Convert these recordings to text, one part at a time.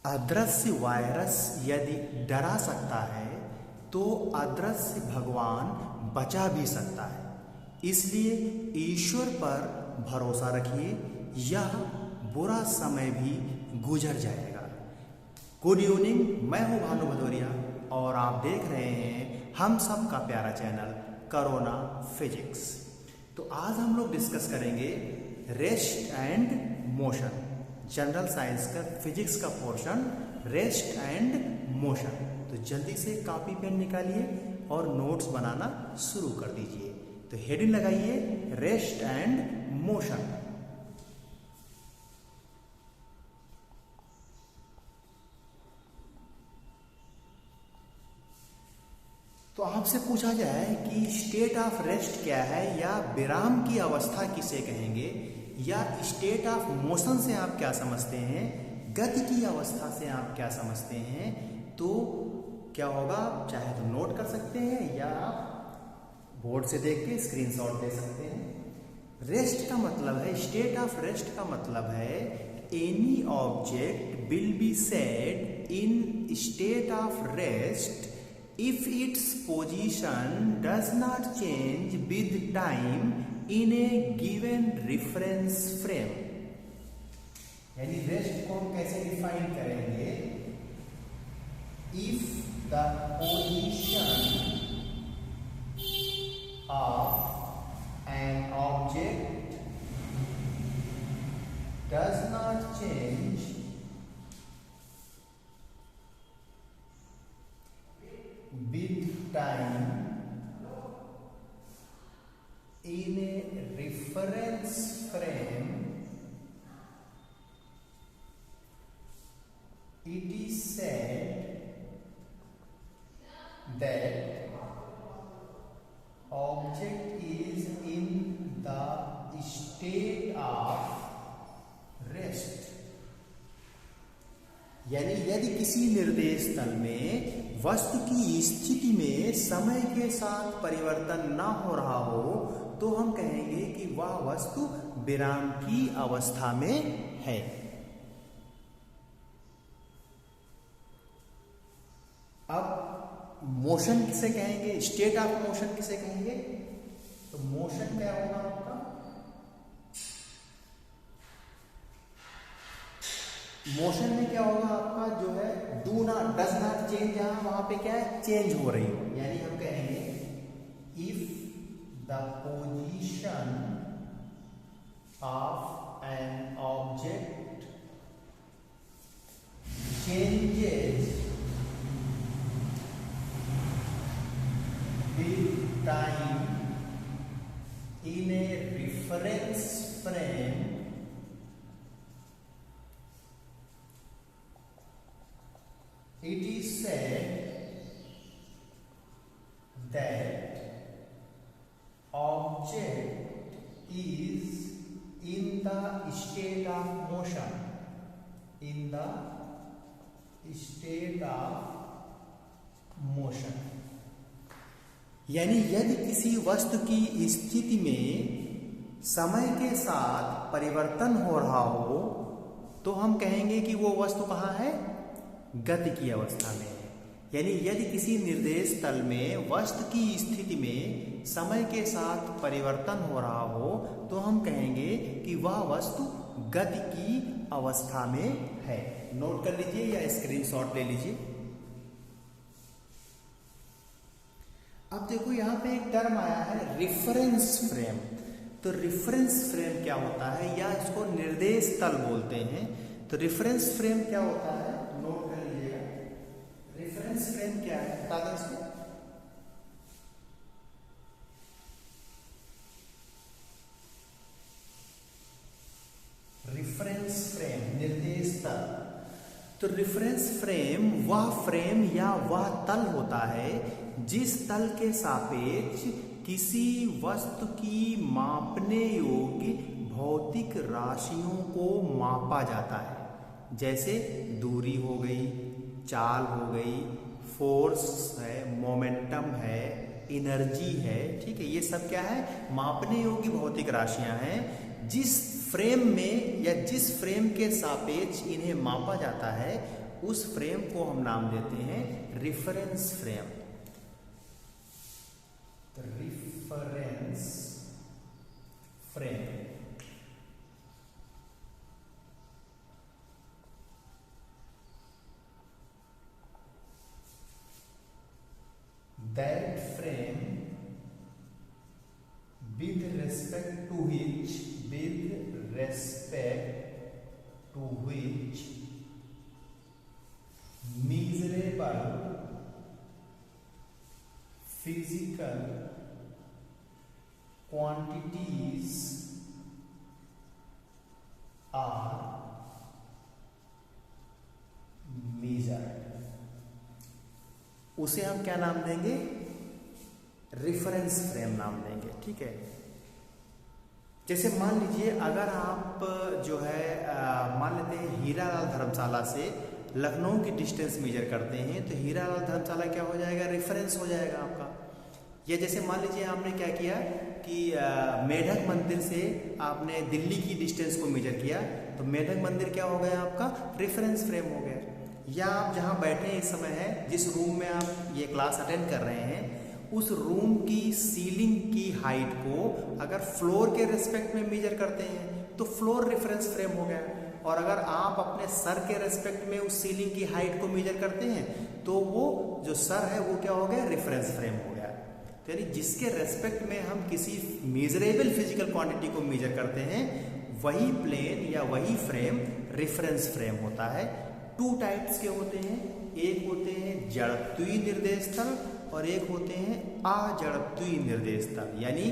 अदृश्य वायरस यदि डरा सकता है तो अदृश्य भगवान बचा भी सकता है। इसलिए ईश्वर पर भरोसा रखिए, यह बुरा समय भी गुजर जाएगा। गुड इवनिंग, मैं हूं भानु भदौरिया और आप देख रहे हैं हम सब का प्यारा चैनल कोरोना फिजिक्स। तो आज हम लोग डिस्कस करेंगे rest and motion, general science का फिजिक्स का पोर्शन रेस्ट एंड मोशन। तो जल्दी से कॉपी पेन निकालिए और नोट्स बनाना शुरू कर दीजिए। तो हेडिंग लगाइए रेस्ट एंड मोशन। तो आपसे पूछा जाए कि स्टेट ऑफ रेस्ट क्या है या विराम की अवस्था किसे कहेंगे, या स्टेट ऑफ मोशन से आप क्या समझते हैं, गति की अवस्था से आप क्या समझते हैं, तो क्या होगा, चाहे तो नोट कर सकते हैं या बोर्ड से देख के स्क्रीनशॉट ले सकते हैं। रेस्ट का मतलब है, स्टेट ऑफ रेस्ट का मतलब है any object will be said in state of rest if its position does not change with time in a given reference frame। यानी रेस्ट को हम कैसे डिफाइन करेंगे, if the position of an object does not change with time in a reference frame, it is said that object is in the state of rest। यानी यदि किसी निर्देश तल में वस्तु की स्थिति में समय के साथ परिवर्तन ना हो रहा हो तो हम कहेंगे कि वह वस्तु विराम की अवस्था में है। अब मोशन किसे कहेंगे, स्टेट ऑफ मोशन किसे कहेंगे, तो मोशन क्या होगा आपका, मोशन में क्या होगा आपका जो है do not does not change, जहां वहां पे क्या है चेंज हो रही हो। यानी हम कहेंगे if the position of an object changes with time in a reference frame, it is said that object is in the state of motion, in the state of motion। यानी यदि किसी वस्तु की स्थिति में समय के साथ परिवर्तन हो रहा हो तो हम कहेंगे कि वो वस्तु कहाँ है, गति की अवस्था में है। यानी यदि किसी निर्देश तल में वस्तु की स्थिति में समय के साथ परिवर्तन हो रहा हो तो हम कहेंगे कि वह वस्तु गति की अवस्था में है। नोट कर लीजिए या स्क्रीनशॉट ले लीजिए। अब देखो यहाँ पे एक टर्म आया है रेफरेंस फ्रेम। तो रेफरेंस फ्रेम क्या होता है, या इसको निर्देश तल बोलते हैं। तो रेफरेंस फ्रेम क्या होता है, नोट कर लीजिएगा। रेफरेंस फ्रेम क्या है बता दें इसको। रेफरेंस फ्रेम निर्देश तल। तो रेफरेंस फ्रेम वह फ्रेम या वह तल होता है जिस तल के सापेक्ष किसी वस्तु की मापने योग्य भौतिक राशियों को मापा जाता है। जैसे दूरी हो गई, चाल हो गई, फोर्स है, मोमेंटम है, एनर्जी है, ठीक है। ये सब क्या है, मापने योग्य भौतिक राशियां हैं। जिस फ्रेम में या जिस फ्रेम के सापेक्ष इन्हें मापा जाता है उस फ्रेम को हम नाम देते हैं reference frame. Reference frame. That frame with respect to which measurable physical quantities are measured, उसे हम क्या नाम देंगे? रिफरेंस फ्रेम नाम देंगे। ठीक है, जैसे मान लीजिए अगर आप जो है मान लेते हैं हीरालाल धर्मशाला से लखनऊ की डिस्टेंस मेजर करते हैं, तो हीरालाल धर्मशाला क्या हो जाएगा? रेफरेंस हो जाएगा आपका। या जैसे मान लीजिए आपने क्या किया कि मेढक मंदिर से आपने दिल्ली की डिस्टेंस को मेजर किया, तो मेढक मंदिर क्या हो गया? आपका रेफरेंस फ्रेम हो गया। या आप जहाँ बैठे इस समय है, जिस रूम में आप ये क्लास अटेंड कर रहे हैं, उस रूम की सीलिंग की हाइट को अगर फ्लोर के रेस्पेक्ट में मेजर करते हैं तो फ्लोर रेफरेंस फ्रेम हो गया। और अगर आप अपने सर के रेस्पेक्ट में उस सीलिंग की हाइट को मेजर करते हैं तो वो जो सर है वो क्या हो गया? रेफरेंस फ्रेम हो गया। तो यानी जिसके रेस्पेक्ट में हम किसी मेजरेबल फिजिकल क्वांटिटी को मेजर करते हैं, वही प्लेन या वही फ्रेम रेफरेंस फ्रेम होता है। टू टाइप्स के होते हैं, एक होते हैं जड़त्वीय निर्देश तल और एक होते हैं अजड़त्वीय निर्देश तल, यानी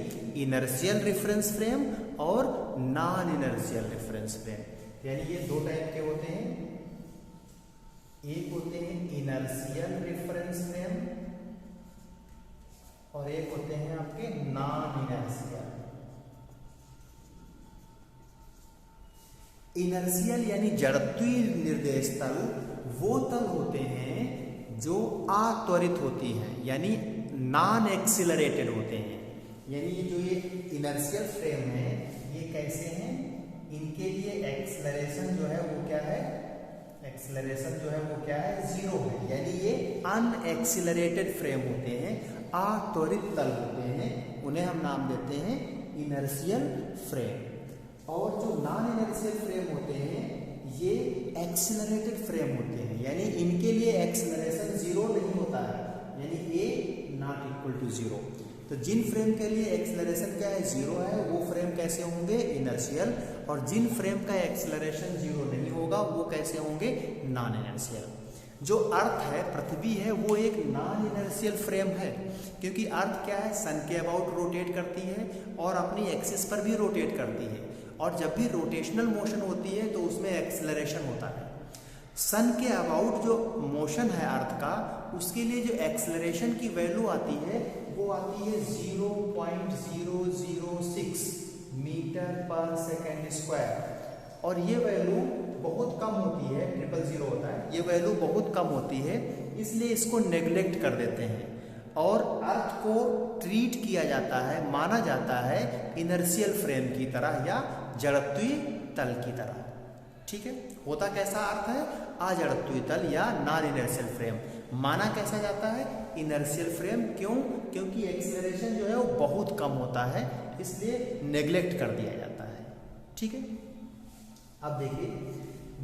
इनर्शियल रेफरेंस फ्रेम और नॉन इनर्शियल रेफरेंस फ्रेम। यानी ये दो टाइप के होते हैं, एक होते हैं इनर्शियल रेफरेंस फ्रेम और एक होते हैं आपके नॉन इनर्शियल। इनर्शियल यानी जड़त्वीय निर्देश तल वो तल होते हैं जो अत्वरित होती हैं, यानी नॉन एक्सिलरेटेड होते हैं। यानी ये जो ये इनर्शियल फ्रेम है ये कैसे हैं? इनके लिए एक्सेलरेशन जो है वो क्या है? एक्सेलरेशन जो है वो क्या है? 0 है। यानी ये अनएक्सिलरेटेड फ्रेम होते हैं, अत्वरित तल होते हैं, उन्हें हम नाम देते हैं इनर्शियल फ्रेम। और जो नॉन इनर्शियल फ्रेम होते हैं ये एक्सेलरेटेड फ्रेम होते हैं, यानी इनके लिए एक्सेलरेशन 0 नहीं होता है, यानी a नॉट इक्वल टू 0। तो जिन फ्रेम के लिए एक्सेलरेशन क्या है? 0 है, वो फ्रेम कैसे होंगे? इनर्शियल। और जिन फ्रेम का एक्सेलरेशन 0 नहीं होगा वो कैसे होंगे? Non inertial. जो अर्थ है, पृथ्वी है, वो एक नॉन इनर्शियल फ्रेम है, क्योंकि अर्थ क्या है? सन के अबाउट रोटेट करती है और अपनी एक्सिस पर भी रोटेट करती है। और जब भी रोटेशनल मोशन होती है तो उसमें एक्सेलरेशन होता है। सन के अबाउट जो मोशन है अर्थ का, उसके लिए जो एक्सेलरेशन की वैल्यू आती है वो आती है 0.006 मीटर पर सेकेंड स्क्वायर। और ये वैल्यू बहुत कम होती है, 000 होता है, ये वैल्यू बहुत कम होती है, इसलिए इसको नेग्लेक्ट कर देते हैं और अर्थ को ट्रीट किया जाता है, माना जाता है इनर्शियल फ्रेम की तरह या जड़त्वीय तल की तरह। ठीक है, होता कैसा अर्थ है? अजड़त्वीय तल या नॉन इनर्शियल फ्रेम। माना कैसा जाता है? Inertial frame. क्यों? क्योंकि एक्सेलरेशन जो है वो बहुत कम होता है, इसलिए नेग्लेक्ट कर दिया जाता है। ठीक है, अब देखिए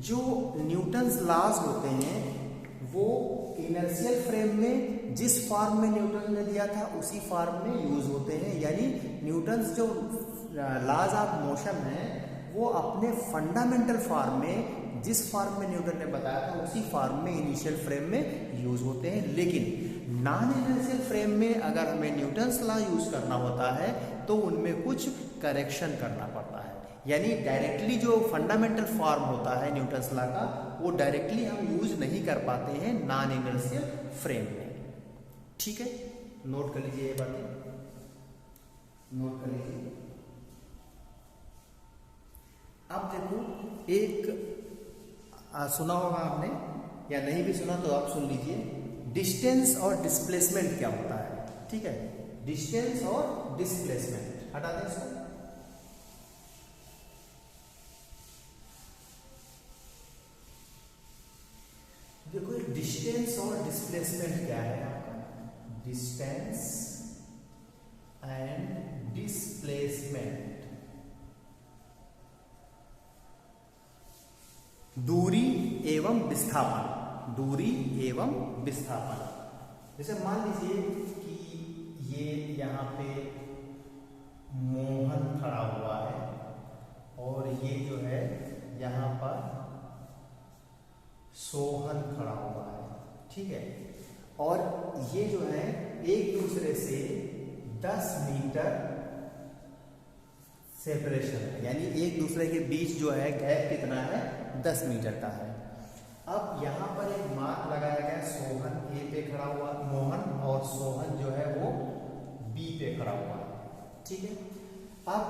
जो न्यूटन्स लॉज होते हैं वो इनर्शियल फ्रेम में जिस फॉर्म में न्यूटन ने दिया था उसी फॉर्म में यूज होते हैं। यानी न्यूटन्स जो लॉज ऑफ मोशन है वो अपने फंडामेंटल फॉर्म में, जिस फॉर्म में न्यूटन ने बताया था उसी फॉर्म में इनिशियल फ्रेम में यूज होते हैं। लेकिन नॉन इनर्शियल फ्रेम में अगर हमें न्यूटन्स लॉ यूज करना होता है तो उनमें कुछ करेक्शन करना पड़ता है। यानी डायरेक्टली जो फंडामेंटल फॉर्म होता है न्यूटन्स लॉ का वो डायरेक्टली हम यूज नहीं कर पाते हैं नॉन इनर्शियल फ्रेम में। ठीक है, नोट कर लीजिए ये बातें, नोट कर लीजिए। अब देखो एक सुना होगा आपने या नहीं भी सुना तो आप सुन लीजिए, डिस्टेंस और डिस्प्लेसमेंट क्या होता है। ठीक है, डिस्टेंस और डिस्प्लेसमेंट, हटा दें इसको। डिस्टेंस और डिस्प्लेसमेंट क्या है आपका, डिस्टेंस एंड डिस्प्लेसमेंट, दूरी एवं विस्थापन, दूरी एवं विस्थापन। जैसे मान लीजिए कि ये यहाँ पे मोहन खड़ा हुआ है और ये जो है यहाँ पर सोहन खड़ा हुआ है, ठीक है। और ये जो है एक दूसरे से 10 मीटर सेपरेशन है, यानी एक दूसरे के बीच जो है गैप कितना है, 10 मीटर का है। अब यहाँ पर एक मार्क लगाया गया, सोहन ए पे खड़ा हुआ, मोहन और सोहन जो है वो बी पे खड़ा हुआ, ठीक है। अब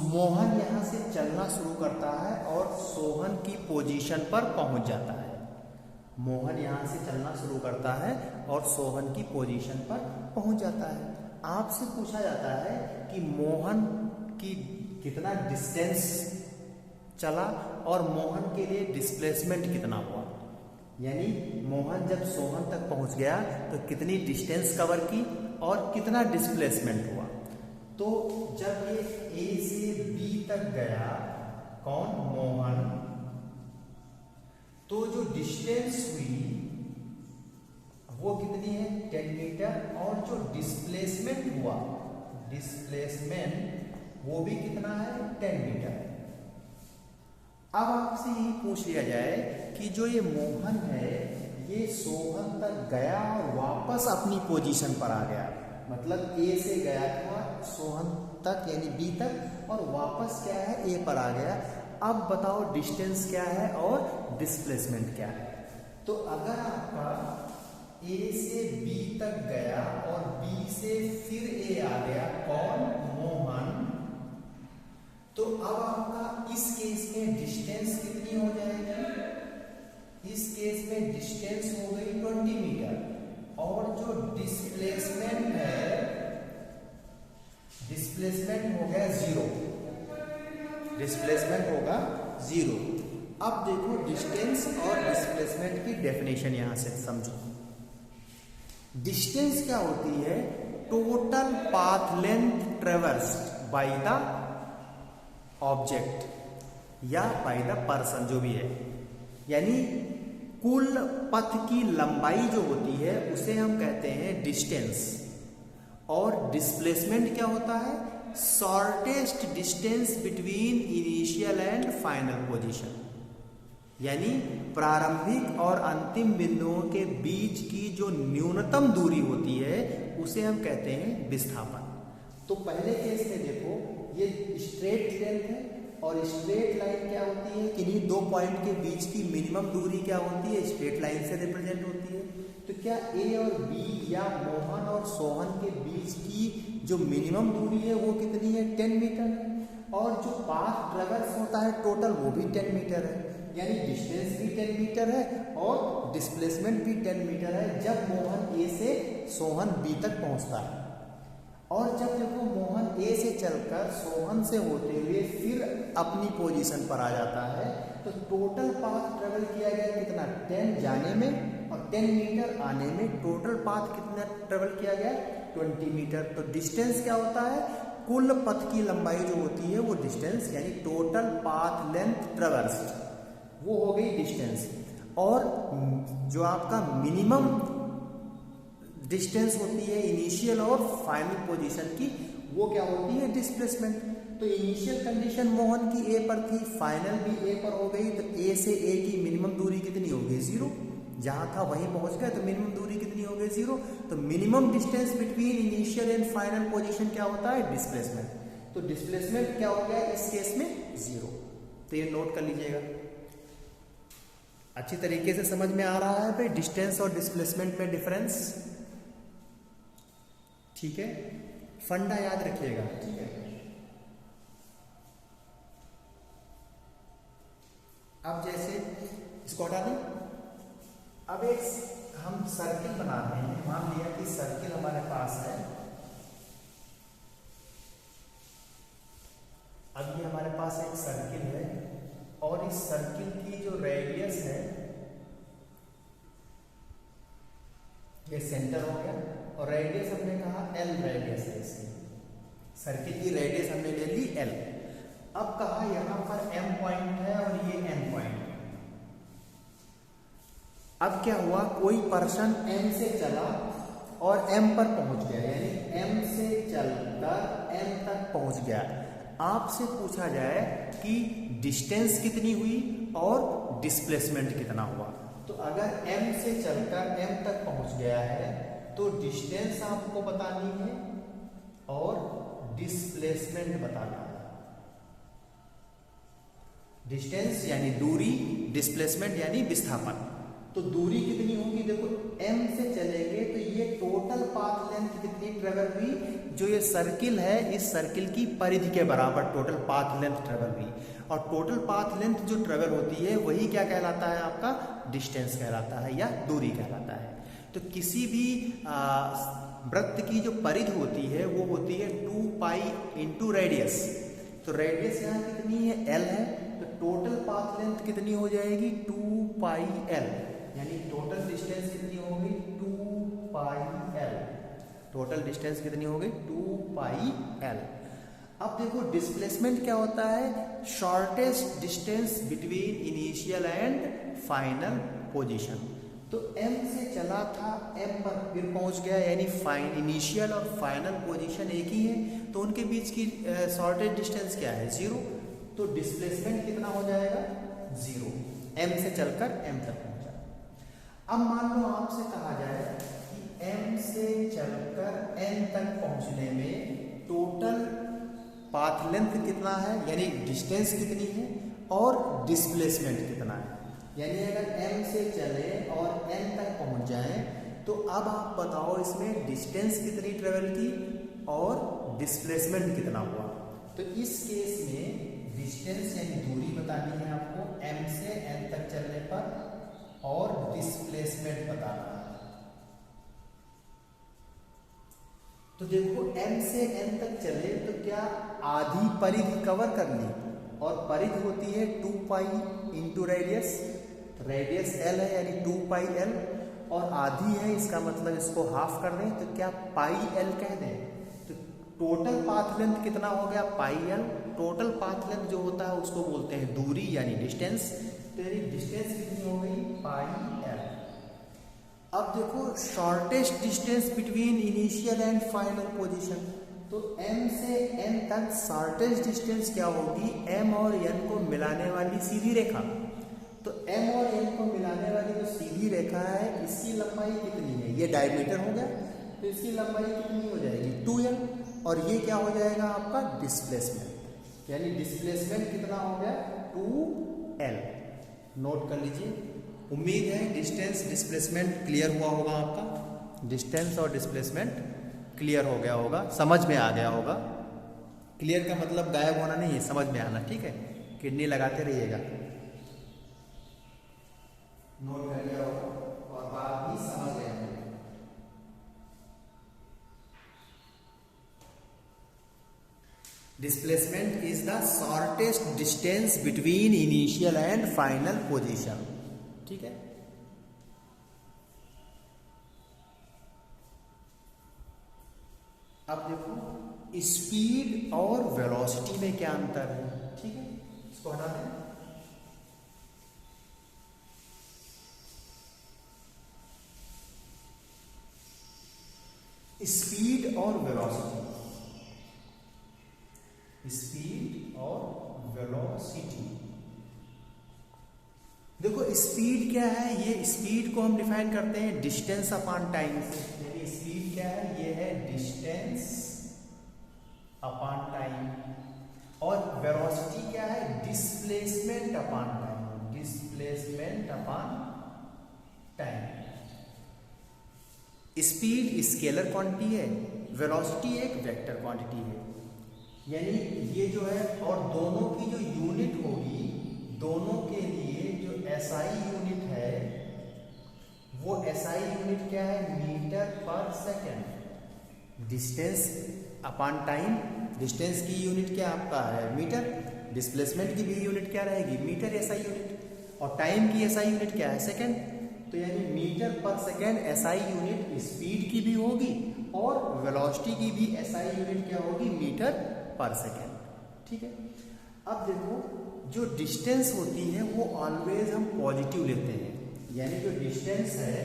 मोहन यहाँ से चलना शुरू करता है और सोहन की पोजीशन पर पहुंच जाता है। मोहन यहाँ से चलना शुरू करता है और सोहन की पोजीशन पर पहुंच जाता है। आपसे पूछा जाता है कि मोहन की कितना डिस्टेंस चला और मोहन के लिए डिस्प्लेसमेंट कितना हुआ, यानी मोहन जब सोहन तक पहुंच गया तो कितनी डिस्टेंस कवर की और कितना डिस्प्लेसमेंट हुआ। तो जब ये ए से बी तक गया, कौन, मोहन, तो जो डिस्टेंस हुई वो कितनी है, 10 मीटर, और जो डिस्प्लेसमेंट हुआ, डिस्प्लेसमेंट वो भी कितना है, 10 मीटर। अब आपसे ये पूछ लिया जाए कि जो ये मोहन है ये सोहन तक गया और वापस अपनी पोजीशन पर आ गया, मतलब ए से गया था सोहन तक यानी बी तक और वापस क्या है, ए पर आ गया। अब बताओ डिस्टेंस क्या है और डिस्प्लेसमेंट क्या है। तो अगर आपका ए से बी तक गया और बी से फिर ए आ गया, कौन, मोहन, तो अब आपका इस केस में डिस्टेंस कितनी हो जाएगी, इस केस में डिस्टेंस हो गई 20 मीटर और जो डिस्प्लेसमेंट है, डिस्प्लेसमेंट हो गया 0, डिस्प्लेसमेंट होगा 0। अब देखो डिस्टेंस और डिस्प्लेसमेंट की डेफिनेशन यहां से समझो। डिस्टेंस क्या होती है, total path length traversed by the object या बाय द पर्सन, जो भी है, यानी कुल पथ की लंबाई जो होती है उसे हम कहते हैं डिस्टेंस। और डिस्प्लेसमेंट क्या होता है, shortest distance between initial and final position, यानी प्रारंभिक और अंतिम बिंदुओं के बीच की जो न्यूनतम दूरी होती है उसे हम कहते हैं विस्थापन। तो पहले केस में देखो ये स्ट्रेट लेंथ है और स्ट्रेट लाइन क्या होती है, किन्हीं दो पॉइंट के बीच की मिनिमम दूरी क्या होती है, स्ट्रेट लाइन से रिप्रेजेंट होती है। तो क्या ए और बी या मोहन और सोहन के बीच की जो मिनिमम दूरी है वो कितनी है, 10 मीटर है, और जो पाथ ट्रेवर्स होता है टोटल वो भी 10 मीटर है, यानी डिस्टेंस भी 10 मीटर है और डिस्प्लेसमेंट भी 10 मीटर है जब मोहन ए से सोहन बी तक पहुंचता है। और जब देखो मोहन ए से चलकर सोहन से होते हुए फिर अपनी पोजीशन पर आ जाता है तो टोटल पाथ ट्रेवल किया गया कितना, 10 जाने में और 10 मीटर आने में, टोटल पाथ कितना ट्रेवल किया गया, 20 मीटर। तो डिस्टेंस क्या होता है, कुल पथ की लंबाई जो होती है वो डिस्टेंस, यानी टोटल पाथ लेंथ ट्रेवर्स्ड, वो हो गई डिस्टेंस। और जो आपका मिनिमम डिस्टेंस होती है इनिशियल और फाइनल पोजीशन की, वो क्या होती है, डिस्प्लेसमेंट। तो इनिशियल कंडीशन मोहन की ए पर थी, फाइनल भी ए पर हो गई, तो ए से ए की मिनिमम दूरी कितनी हो गई, 0, जहां था वहीं पहुंच गए तो मिनिमम दूरी कितनी हो गई, 0। तो minimum distance between initial and final position क्या होता है, डिस्प्लेसमेंट। तो डिस्प्लेसमेंट क्या हो गया इस केस में, 0। तो ये नोट कर लीजिएगा, अच्छी तरीके से समझ में आ रहा है भाई डिस्टेंस और डिस्प्लेसमेंट में डिफरेंस, ठीक है, फंडा याद रखिएगा, ठीक है। अब जैसे इसको हटा दें, अब एक हम सर्किल बना रहे हैं, मान लिया कि सर्किल हमारे पास है, अब ये हमारे पास एक सर्किल है और इस सर्किल की जो रेडियस है ये सेंटर हो गया, और रेडियस हमने कहा एल रेडियस है इसकी, सर्किल की रेडियस हमने ले ली एल। अब कहा यहां पर एम पॉइंट है और ये एन पॉइंट है। अब क्या हुआ, कोई पर्सन एम से चला और एम पर पहुंच गया, यानी एम से चलकर एम तक पहुंच गया। आपसे पूछा जाए कि डिस्टेंस कितनी हुई और डिस्प्लेसमेंट कितना हुआ। तो अगर एम से चलकर एम तक पहुंच गया है तो डिस्टेंस आपको बतानी है और डिस्प्लेसमेंट बताना है। डिस्टेंस यानी दूरी, डिस्प्लेसमेंट यानी विस्थापन। तो दूरी कितनी होगी, देखो m से चलेंगे तो ये टोटल पाथ लेंथ कितनी ट्रेवल हुई, जो ये सर्किल है इस सर्किल की परिधि के बराबर टोटल पाथ लेंथ ट्रेवल हुई। और टोटल पाथ लेंथ जो ट्रेवल होती है वही क्या कहलाता है, आपका डिस्टेंस कहलाता है या दूरी कहलाता है। तो किसी भी वृत्त की जो परिधि होती है वो होती है 2 पाई इंटू रेडियस। तो रेडियस यहाँ कितनी है, एल है, तो टोटल पाथ लेंथ कितनी हो जाएगी 2 पाई एल, यानी टोटल डिस्टेंस कितनी होगी 2 पाई एल। टोटल डिस्टेंस कितनी होगी 2 पाई एल। अब देखो डिस्प्लेसमेंट क्या होता है, shortest distance between initial and final position. तो m से चला था m पर फिर पहुंच गया, यानी इनिशियल और फाइनल पोजीशन एक ही है, तो उनके बीच की शॉर्टेस्ट डिस्टेंस क्या है 0। तो डिस्प्लेसमेंट कितना हो जाएगा 0, m से चलकर m तक पहुंचा। अब मान लो आपसे कहा जाए कि m से चलकर n तक पहुंचने में टोटल पाथ लेंथ कितना है, यानी डिस्टेंस कितनी है और डिस्प्लेसमेंट कितना है। यानी अगर m से चले और n तक पहुंच जाए तो अब आप बताओ इसमें डिस्टेंस कितनी ट्रेवल की और डिस्प्लेसमेंट कितना हुआ। तो इस केस में डिस्टेंस यानी दूरी बतानी है आपको m से n तक चलने पर, और डिस्प्लेसमेंट बताना है। तो देखो m से n तक चले तो क्या आधी परिधि कवर कर ली, और परिधि होती है 2 pi into radius, radius l है यानी 2 पाई l, और आधी है इसका मतलब इसको हाफ कर दें तो क्या पाई l कह दें। तो टोटल पाथ लेंथ कितना हो गया पाई l। टोटल पाथ लेंथ जो होता है उसको बोलते हैं दूरी यानी डिस्टेंस। तो यानी डिस्टेंस कितनी हो गई पाई l। अब देखो shortest distance between initial and final position, तो m से n तक शॉर्टेस्ट डिस्टेंस क्या होगी, m और n को मिलाने वाली सीधी रेखा। तो m और n को मिलाने वाली जो सीधी रेखा है इसकी लंबाई कितनी है, ये डायमीटर हो गया, तो इसकी लंबाई कितनी हो जाएगी 2l, और ये क्या हो जाएगा आपका डिस्प्लेसमेंट, यानी डिस्प्लेसमेंट कितना हो गया 2l। नोट कर लीजिए। उम्मीद है डिस्टेंस डिस्प्लेसमेंट क्लियर हुआ होगा आपका, डिस्टेंस और डिस्प्लेसमेंट क्लियर हो गया होगा, समझ में आ गया होगा। क्लियर का मतलब गायब होना नहीं है, समझ में आना, ठीक है। किडनी लगाते रहिएगा। नोट कर लिया होगा और बात भी समझ गए होंगे। Displacement is the shortest distance between initial and final position, ठीक है। अब देखो स्पीड और वेलोसिटी में क्या अंतर है, ठीक है, इसको हटा दें। स्पीड और वेलोसिटी, स्पीड और वेलोसिटी। देखो स्पीड क्या है, ये स्पीड को हम डिफाइन करते हैं डिस्टेंस अपॉन टाइम से, यानी स्पीड क्या है, ये है डिस्टेंस अपॉन टाइम, और वेलोसिटी क्या है displacement upon time, displacement upon time. Speed scalar quantity है, वेलोसिटी एक वेक्टर क्वांटिटी है, यानी ये जो है, और दोनों की जो यूनिट होगी, दोनों के लिए जो SI यूनिट है वो SI यूनिट क्या है मीटर पर second. Distance upon time, distance की यूनिट क्या आपका है मीटर, डिस्प्लेसमेंट की भी यूनिट क्या रहेगी मीटर SI यूनिट, और टाइम की SI यूनिट क्या है सेकेंड। तो यानी मीटर पर सेकेंड एसआई यूनिट स्पीड की भी होगी और वेलोसिटी की भी एसआई यूनिट क्या होगी, मीटर पर सेकेंड। ठीक है, अब देखो जो डिस्टेंस होती है वो ऑलवेज हम पॉजिटिव लेते हैं, यानी जो डिस्टेंस है,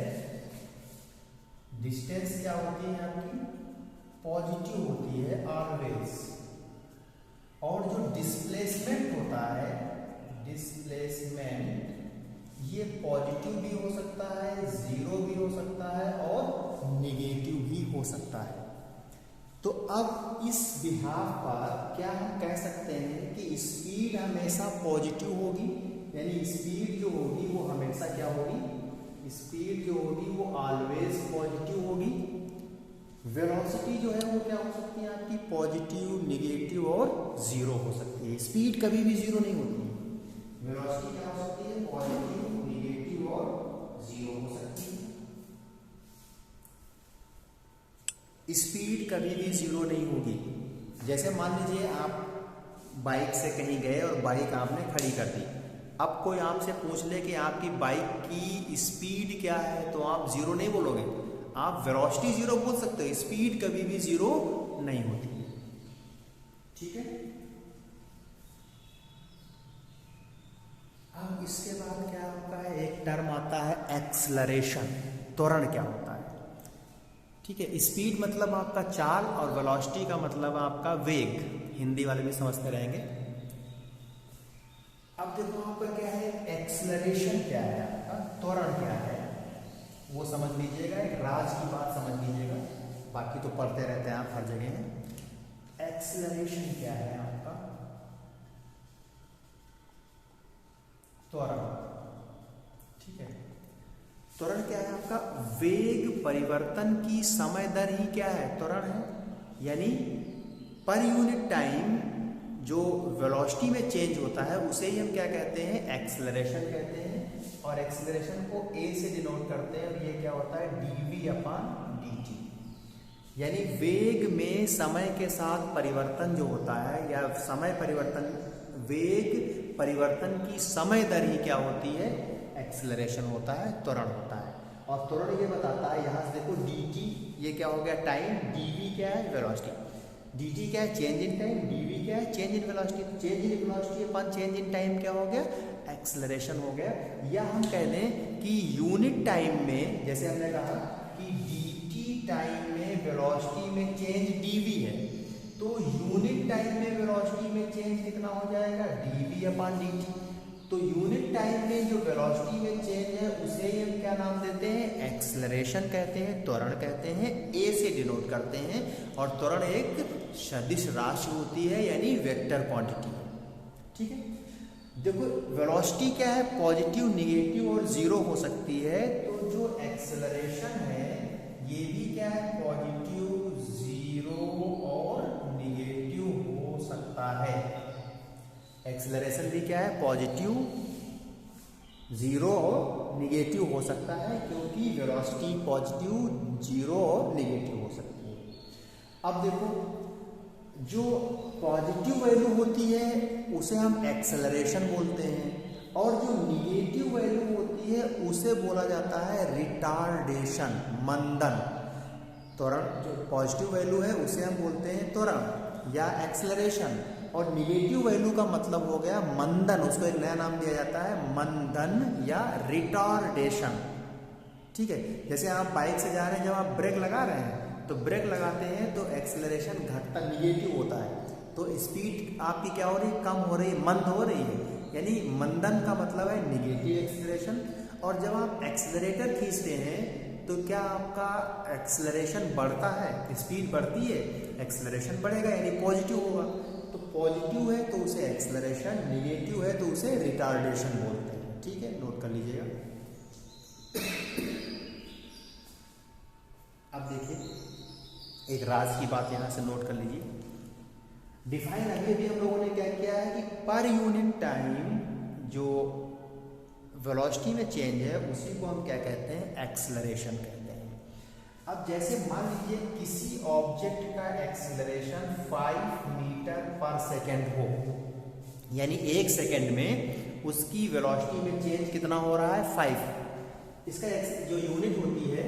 डिस्टेंस क्या होती है आपकी, पॉजिटिव होती है ऑलवेज। और जो डिस्प्लेसमेंट होता है, डिस्प्लेसमेंट ये पॉजिटिव भी हो सकता है, जीरो भी हो सकता है और निगेटिव भी हो सकता है। तो अब इस बिहाफ पर क्या हम कह सकते हैं कि स्पीड हमेशा पॉजिटिव होगी, यानी स्पीड जो होगी वो हमेशा क्या होगी, स्पीड जो होगी वो ऑलवेज पॉजिटिव होगी। वेलोसिटी जो है वो क्या हो सकती है आपकी, पॉजिटिव, निगेटिव और जीरो हो सकती है। स्पीड कभी भी जीरो नहीं होती है। वेलोसिटी क्या हो सकती है, पॉजिटिव, निगेटिव और जीरो हो सकती है। स्पीड कभी भी जीरो नहीं होगी। जैसे मान लीजिए आप बाइक से कहीं गए और बाइक आपने खड़ी कर दी, अब कोई आपसे पूछ ले कि आपकी बाइक की स्पीड क्या है, तो आप जीरो नहीं बोलोगे, आप वेलोसिटी जीरो बोल सकते हो, स्पीड कभी भी जीरो नहीं होती। ठीक है, अब इसके बाद क्या आपका है, एक टर्म आता है एक्सलरेशन, त्वरण क्या होता है। ठीक है, स्पीड मतलब आपका चाल और वेलोसिटी का मतलब आपका वेग, हिंदी वाले भी समझते रहेंगे। अब देखो आपका क्या है, एक्सलरेशन क्या है आपका, त्वरण क्या है, वो समझ लीजिएगा, एक राज की बात समझ लीजिएगा, बाकी तो पढ़ते रहते हैं आप हर जगह। एक्सलरेशन क्या है आपका, त्वरण। ठीक है, त्वरण क्या है आपका, वेग परिवर्तन की समय दर ही क्या है, त्वरण है। यानी पर यूनिट टाइम जो वेलोसिटी में चेंज होता है उसे ही हम क्या कहते हैं, एक्सलरेशन कहते हैं। और एक्सलरेशन को ए से डिनोट करते हैं, और ये क्या होता है, dv/dt। यानी वेग में समय के साथ परिवर्तन जो होता है, या समय परिवर्तन, वेग परिवर्तन की समय दर ही क्या होती है, एक्सलरेशन होता है, त्वरण होता है। और त्वरण ये बताता है, यहाँ से देखो dt ये क्या हो गया, टाइम, dv क्या है, वेलोसिटी। dt क्या है, चेंज इन टाइम, dv क्या है, change in velocity. Change in velocity upon change in time क्या हो गया, एक्सलरेशन हो गया। या हम कह दें कि यूनिट टाइम में, जैसे हमने कहा कि dt टाइम में वेलोसिटी में चेंज dv है, तो यूनिट टाइम में वेलोसिटी में चेंज कितना हो जाएगा, dv/dt। तो यूनिट टाइम में जो वेलोसिटी में चेंज है उसे हम क्या नाम देते हैं, एक्सलरेशन कहते हैं, त्वरण कहते हैं, ए से डिनोट करते हैं। और त्वरण एक सदिश राशि होती है, यानी वेक्टर क्वांटिटी। ठीक है, देखो वेलोसिटी क्या है, पॉजिटिव, निगेटिव और जीरो हो सकती है। तो जो एक्सलरेशन है ये भी क्या है, पॉजिटिव, जीरो और निगेटिव हो सकता है। एक्सलरेशन भी क्या है, पॉजिटिव, जीरो और निगेटिव हो सकता है, क्योंकि वेलोसिटी पॉजिटिव, जीरो और निगेटिव हो सकती है। अब देखो जो पॉजिटिव वैल्यू होती है उसे हम एक्सेलरेशन बोलते हैं, और जो निगेटिव वैल्यू होती है उसे बोला जाता है रिटार्डेशन, मंदन। त्वरण जो पॉजिटिव वैल्यू है उसे हम बोलते हैं त्वरण या एक्सेलरेशन, और निगेटिव वैल्यू का मतलब हो गया मंदन, उसको एक नया नाम दिया जाता है मंदन या रिटार्डेशन। ठीक है, जैसे आप बाइक से जा रहे हैं, जब आप ब्रेक लगा रहे हैं तो ब्रेक लगाते हैं तो एक्सेलरेशन घटता, निगेटिव होता है, तो स्पीड आपकी क्या हो रही है, कम हो रही है, मंद हो रही है, यानी मंदन का मतलब है निगेटिव एक्सेलरेशन। और जब आप एक्सेलरेटर खींचते हैं तो क्या आपका एक्सेलरेशन बढ़ता है, स्पीड बढ़ती है, एक्सेलरेशन बढ़ेगा, यानी पॉजिटिव होगा। तो पॉजिटिव है तो उसे एक्सेलरेशन, निगेटिव है तो उसे रिटार्डेशन बोलते हैं। ठीक है, नोट कर लीजिएगा। अब देखिए एक राज की बात यहां से नोट कर लीजिए। डिफाइन अभी हम लोगों ने क्या किया है कि पर यूनिट टाइम जो वेलोसिटी में चेंज है उसी को हम क्या कहते हैं, एक्सेलरेशन कहते हैं। अब जैसे मान लीजिए किसी ऑब्जेक्ट का एक्सेलरेशन 5 मीटर पर सेकेंड हो, यानी 1 सेकेंड में उसकी वेलोसिटी में चेंज कितना हो रहा है, 5। इसका जो यूनिट होती है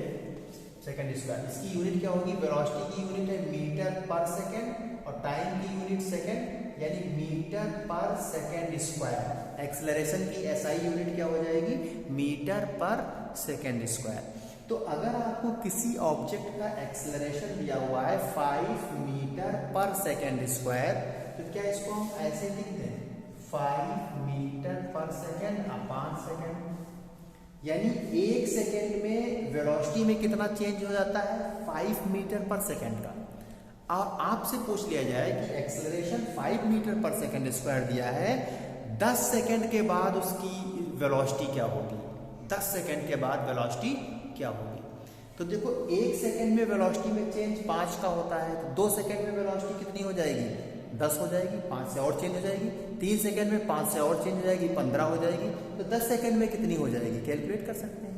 सेकंड स्क्वायर, इसकी यूनिट क्या होगी? वेलोसिटी की यूनिट है मीटर पर सेकंड और टाइम की यूनिट सेकंड, यानी मीटर पर सेकंड स्क्वायर। एक्सेलरेशन की एसआई यूनिट क्या हो जाएगी? मीटर पर सेकंड स्क्वायर। तो अगर आपको किसी ऑब्जेक्ट का एक्सेलरेशन दिया हुआ है 5 मीटर पर सेकंड स्क्वायर, तो क्या इसको हम ऐसे लिखते हैं 5 मीटर पर सेकंड अपॉन सेकंड, यानी 1 सेकंड में वेलोसिटी में कितना चेंज हो जाता है? 5 मीटर पर सेकंड का। और आपसे पूछ लिया जाए कि एक्सेलरेशन 5 मीटर पर सेकंड स्क्वायर दिया है, 10 सेकंड के बाद उसकी वेलोसिटी क्या होगी? 10 सेकंड के बाद वेलोसिटी क्या होगी? तो देखो 1 सेकंड में वेलोसिटी में चेंज 5 का होता है, तो 2 सेकंड में वेलोसिटी कितनी हो जाएगी? 10 हो जाएगी, 5 से और चेंज हो जाएगी। 3 सेकंड में 5 से और चेंज हो जाएगी, 15 हो जाएगी। तो 10 सेकंड में कितनी हो जाएगी? कैलकुलेट कर सकते हैं।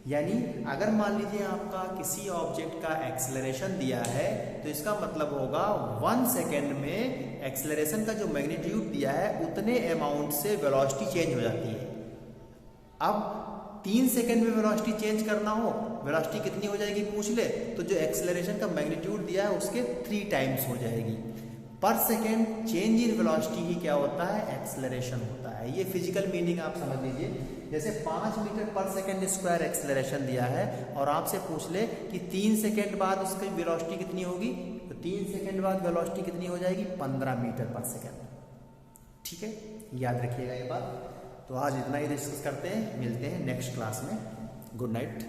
यानी अगर मान लीजिए आपका किसी ऑब्जेक्ट का एक्सेलरेशन दिया है, तो इसका मतलब होगा 1 सेकंड में एक्सेलरेशन का जो मैग्नीट्यूड दिया है उतने अमाउंट से वेलोसिटी चेंज हो जाती है। अब 3 सेकंड में वेलोसिटी चेंज करना हो, वेलोसिटी कितनी हो जाएगी पूछ ले, तो जो एक्सेलरेशन का मैग्नीट्यूड दिया है उसके 3 टाइम्स हो जाएगी। पर सेकेंड चेंज इन वेलोसिटी ही क्या होता है? एक्सेलरेशन होता है। ये फिजिकल मीनिंग आप समझ लीजिए। जैसे 5 मीटर पर सेकेंड स्क्वायर एक्सेलरेशन दिया है और आपसे पूछ ले कि 3 सेकेंड बाद उसकी वेलोसिटी कितनी होगी, तो 3 सेकेंड बाद वेलोसिटी कितनी हो जाएगी? 15 मीटर पर सेकेंड। ठीक है, याद रखिएगा ये बात। तो आज इतना ही डिस्कस करते हैं, मिलते हैं नेक्स्ट क्लास में। Good night.